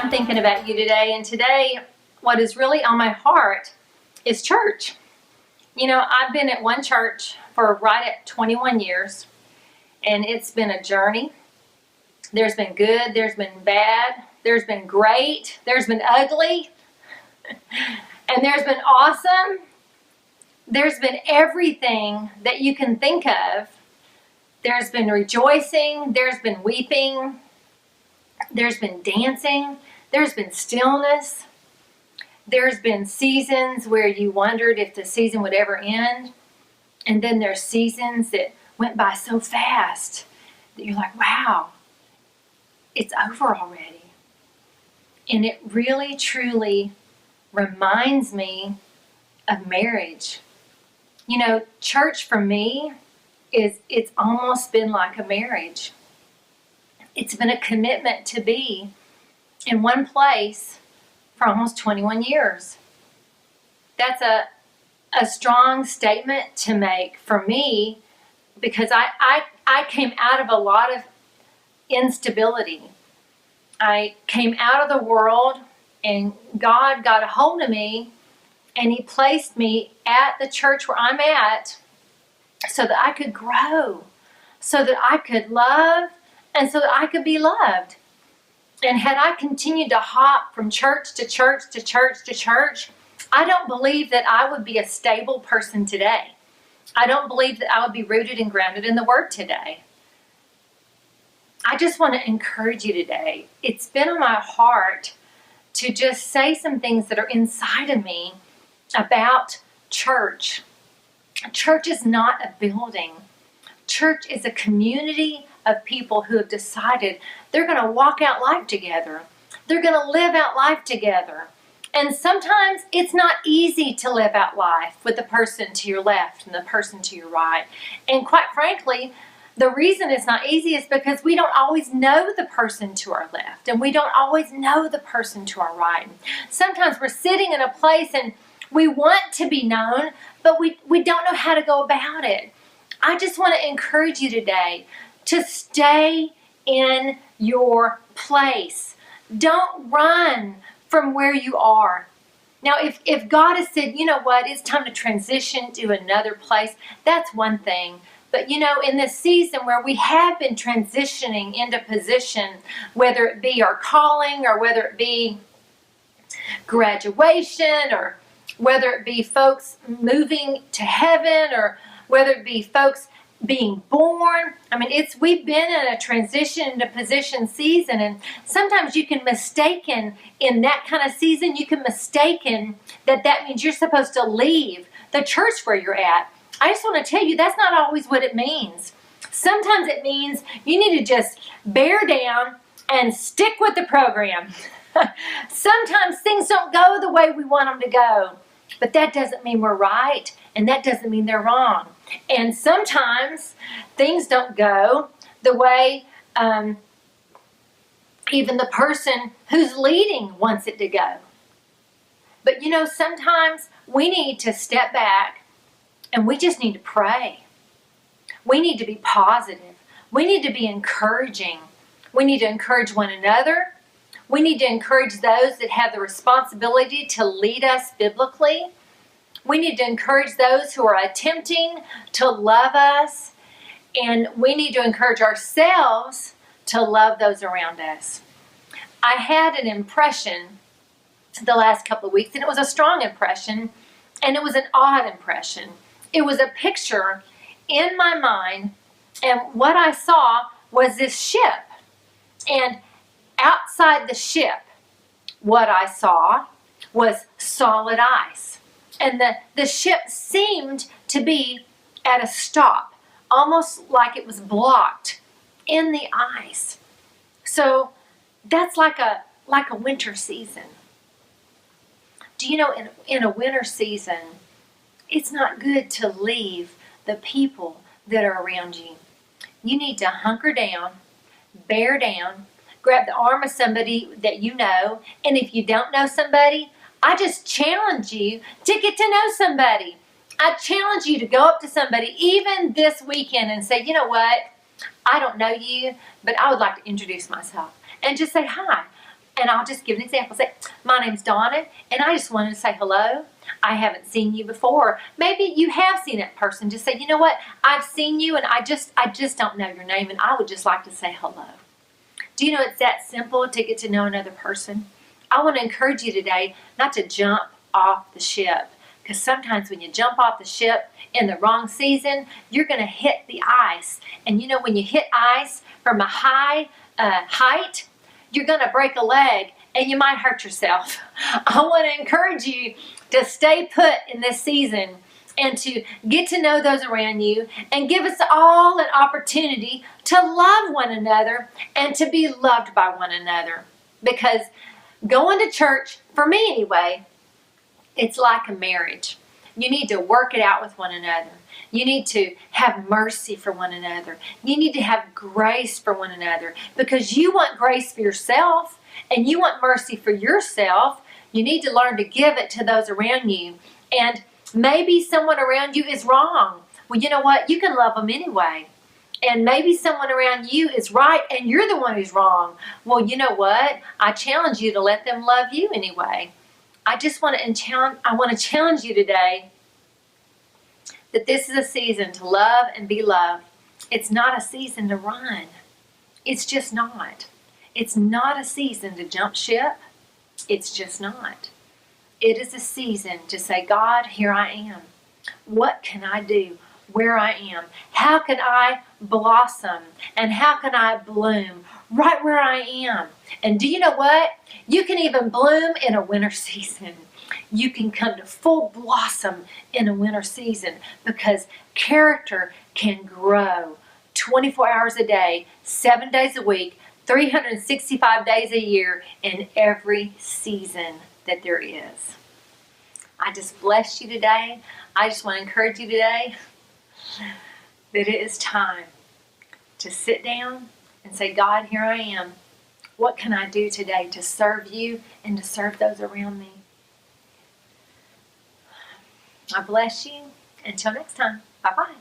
I'm thinking about you today, and today what is really on my heart is church. You know, I've been at one church for right at 21 years, and it's been a journey. There's been good, there's been bad, there's been great, there's been ugly, and there's been awesome. There's been everything that you can think of. There's been rejoicing, there's been weeping, there's been dancing, there's been stillness. There's been seasons where you wondered if the season would ever end. And then there's seasons that went by so fast that you're like, wow, it's over already. And it really, truly reminds me of marriage. You know, church for me it's almost been like a marriage. It's been a commitment to be in one place for almost 21 years. That's a strong statement to make for me, because I came out of a lot of instability. I came out of the world, and God got a hold of me, and He placed me at the church where I'm at so that I could grow, so that I could love, and so that I could be loved. And had I continued to hop from church to church to church to church, I don't believe that I would be a stable person today. I don't believe that I would be rooted and grounded in the Word today. I just want to encourage you today. It's been on my heart to just say some things that are inside of me about church. Church is not a building. Church is a community of people who have decided they're going to walk out life together. They're going to live out life together. And sometimes it's not easy to live out life with the person to your left and the person to your right. And quite frankly, the reason it's not easy is because we don't always know the person to our left, and we don't always know the person to our right. Sometimes we're sitting in a place and we want to be known, but we don't know how to go about it. I just want to encourage you today to stay in your place. Don't run from where you are. Now, if God has said, you know what, it's time to transition to another place, that's one thing. But you know, in this season where we have been transitioning into position, whether it be our calling or whether it be graduation or whether it be folks moving to heaven or whether it be folks being born. I mean, we've been in a transition into position season, and sometimes you can mistaken in that kind of season, you can mistaken that means you're supposed to leave the church where you're at. I just want to tell you that's not always what it means. Sometimes it means you need to just bear down and stick with the program. Sometimes things don't go the way we want them to go, but that doesn't mean we're right, and that doesn't mean they're wrong. And sometimes things don't go the way even the person who's leading wants it to go. But you know, sometimes we need to step back and we just need to pray. We need to be positive. We need to be encouraging. We need to encourage one another. We need to encourage those that have the responsibility to lead us biblically. We need to encourage those who are attempting to love us. And we need to encourage ourselves to love those around us. I had an impression the last couple of weeks, and it was a strong impression, and it was an odd impression. It was a picture in my mind, and what I saw was this ship. And outside the ship, what I saw was solid ice. And the ship seemed to be at a stop, almost like it was blocked in the ice. So that's like a winter season. Do you know, in a winter season, it's not good to leave the people that are around you. You need to hunker down, bear down, grab the arm of somebody that you know, and if you don't know somebody, I just challenge you to get to know somebody. I challenge you to go up to somebody, even this weekend, and say, you know what, I don't know you, but I would like to introduce myself. And just say hi. And I'll just give an example. Say, my name's Donna, and I just wanted to say hello. I haven't seen you before. Maybe you have seen that person. Just say, you know what? I've seen you, and I just don't know your name, and I would just like to say hello. Do you know it's that simple to get to know another person? I want to encourage you today not to jump off the ship. Because sometimes when you jump off the ship in the wrong season, you're going to hit the ice. And you know, when you hit ice from a high height, you're going to break a leg and you might hurt yourself. I want to encourage you to stay put in this season and to get to know those around you and give us all an opportunity to love one another and to be loved by one another. Because going to church, for me anyway, it's like a marriage. You need to work it out with one another. You need to have mercy for one another. You need to have grace for one another because you want grace for yourself and you want mercy for yourself. You need to learn to give it to those around you. And maybe someone around you is wrong. Well, you know what? You can love them anyway. And maybe someone around you is right and you're the one who's wrong. Well, you know what? I challenge you to let them love you anyway. I want to challenge you today that this is a season to love and be loved. It's not a season to run. It's just not. It's not a season to jump ship. It's just not. It is a season to say, God, here I am. What can I do where I am? How can I blossom? And how can I bloom right where I am? And do you know what? You can even bloom in a winter season. You can come to full blossom in a winter season because character can grow 24 hours a day, 7 days a week, 365 days a year in every season that there is. I just bless you today. I just want to encourage you today that it is time to sit down and say, God, here I am. What can I do today to serve you and to serve those around me? I bless you. Until next time. Bye-bye.